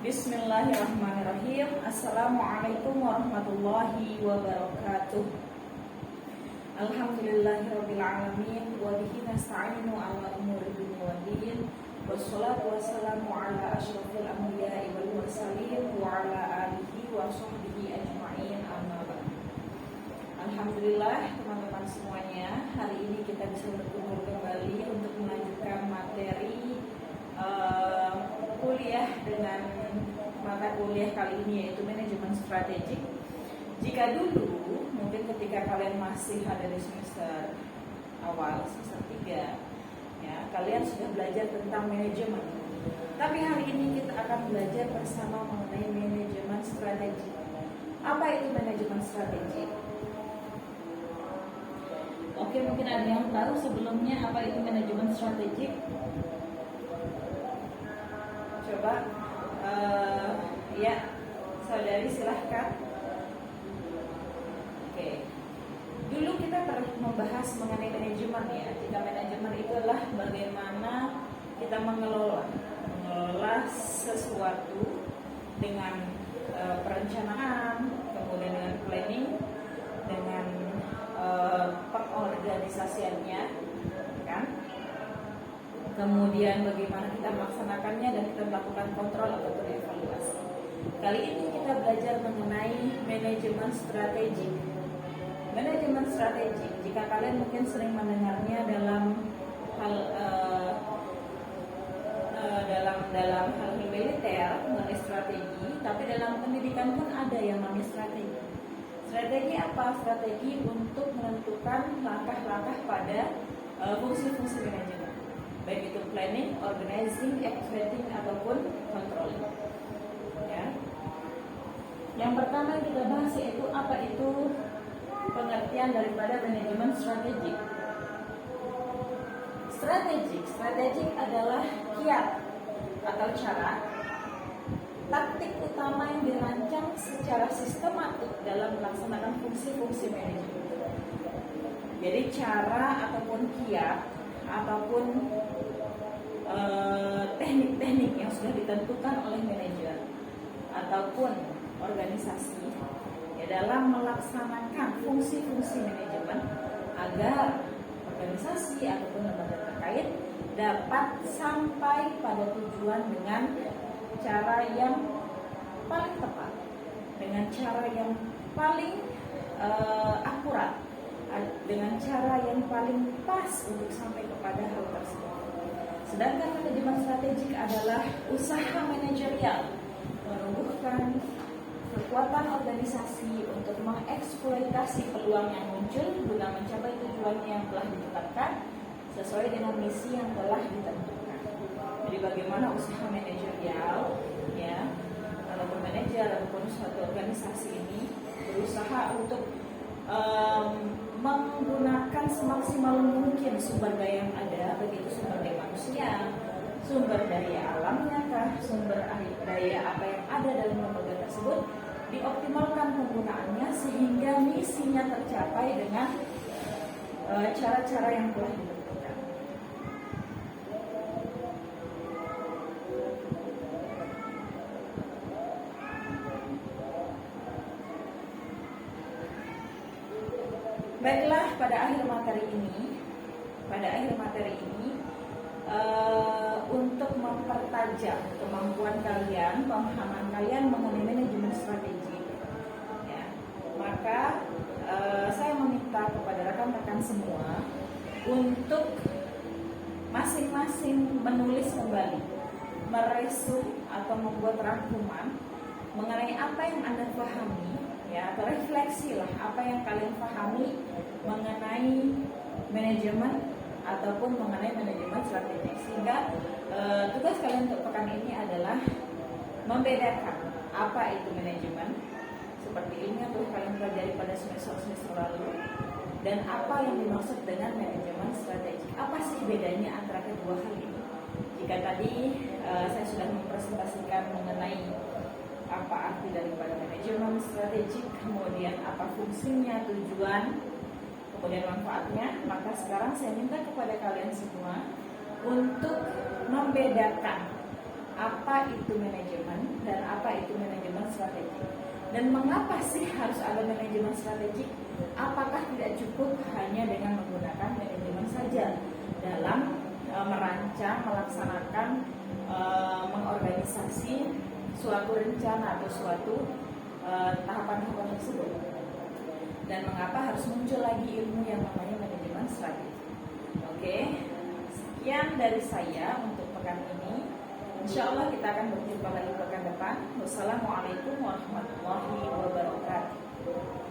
Bismillahirrahmanirrahim. Assalamualaikum warahmatullahi wabarakatuh. Alhamdulillahirabbil alamin wa bihi nasta'inu ala umuri dunya waddin. Wassalatu wassalamu ala asyrofil anbiya'i wal mursalin wa ala alihi wa sahbihi ajma'in, amma ba'd. Alhamdulillah teman-teman semuanya, hari ini kita bisa berkumpul kembali untuk melanjutkan materi kuliah dengan mata kuliah kali ini, yaitu manajemen strategik. Jika dulu mungkin ketika kalian masih ada di semester awal, semester 3 ya, kalian sudah belajar tentang manajemen. Tapi hari ini kita akan belajar bersama mengenai manajemen strategik. Apa itu manajemen strategik? Oke, mungkin ada yang tahu sebelumnya apa itu manajemen strategik? Coba ya, saudari silahkan. Oke, dulu kita pernah membahas mengenai manajemen ya. Jika manajemen itu adalah bagaimana kita mengelola sesuatu dengan perencanaan, kemudian dengan planning, dengan pengorganisasiannya, kan? Kemudian bagaimana kita melaksanakannya dan kita melakukan kontrol ataupun evaluasi. Kali ini kita belajar mengenai manajemen strategik. Manajemen strategik, jika kalian mungkin sering mendengarnya dalam hal militer mengenai strategi, tapi dalam pendidikan pun ada yang namanya strategi. Strategi apa? Strategi untuk menentukan langkah-langkah pada fungsi-fungsi manajemen, baik itu planning, organizing, executing ataupun controlling. Ya. Yang pertama yang kita bahas yaitu apa itu pengertian daripada manajemen strategik. Strategik adalah kiat atau cara, taktik utama yang dirancang secara sistematik dalam melaksanakan fungsi-fungsi manajemen. Jadi cara ataupun kiat ataupun teknik-teknik yang sudah ditentukan oleh manajer ataupun organisasi ya dalam melaksanakan fungsi-fungsi manajemen agar organisasi ataupun lembaga terkait dapat sampai pada tujuan dengan cara yang paling tepat, dengan cara yang paling akurat, dengan cara yang paling pas untuk sampai kepada hal tersebut. Sedangkan manajemen strategik adalah usaha manajerial menumbuhkan kekuatan organisasi untuk mengeksploitasi peluang yang muncul guna mencapai tujuan yang telah ditetapkan sesuai dengan misi yang telah ditentukan. Jadi bagaimana usaha manajerial ya, ataupun manajer ataupun suatu organisasi ini berusaha untuk menggunakan semaksimal mungkin sumber daya yang ada, begitu sumber daya manusia, sumber daya alamnya kah, sumber daya apa yang ada dalam lembaga tersebut, dioptimalkan penggunaannya sehingga misinya tercapai dengan cara-cara yang telah ditentukan. Baiklah, pada akhir materi ini untuk mempertajam kemampuan kalian, pemahaman kalian mengenai manajemen strategi ya, maka saya meminta kepada rekan-rekan semua untuk masing-masing menulis kembali, meresum atau membuat rangkuman mengenai apa yang Anda pahami ya, atau refleksilah apa yang kalian pahami mengenai manajemen ataupun mengenai manajemen strategik, sehingga tugas kalian untuk pekan ini adalah membedakan apa itu manajemen seperti ini yang telah kalian pelajari pada semester lalu, dan apa yang dimaksud dengan manajemen strategik. Apa sih bedanya antara kedua hal ini? Jika tadi saya sudah mempresentasikan mengenai apa arti daripada manajemen strategik, kemudian apa fungsinya, tujuan, kemudian manfaatnya, maka sekarang saya minta kepada kalian semua untuk membedakan apa itu manajemen dan apa itu manajemen strategik. Dan mengapa sih harus ada manajemen strategik? Apakah tidak cukup hanya dengan menggunakan manajemen saja dalam merancang, melaksanakan, mengorganisasi suatu rencana atau suatu tahapan-tahapan tersebut? Dan mengapa harus muncul lagi ilmu yang namanya manajemen strategi? Oke, sekian dari saya untuk pekan ini. Insya Allah kita akan berjumpa lagi pekan depan. Wassalamualaikum warahmatullahi wabarakatuh.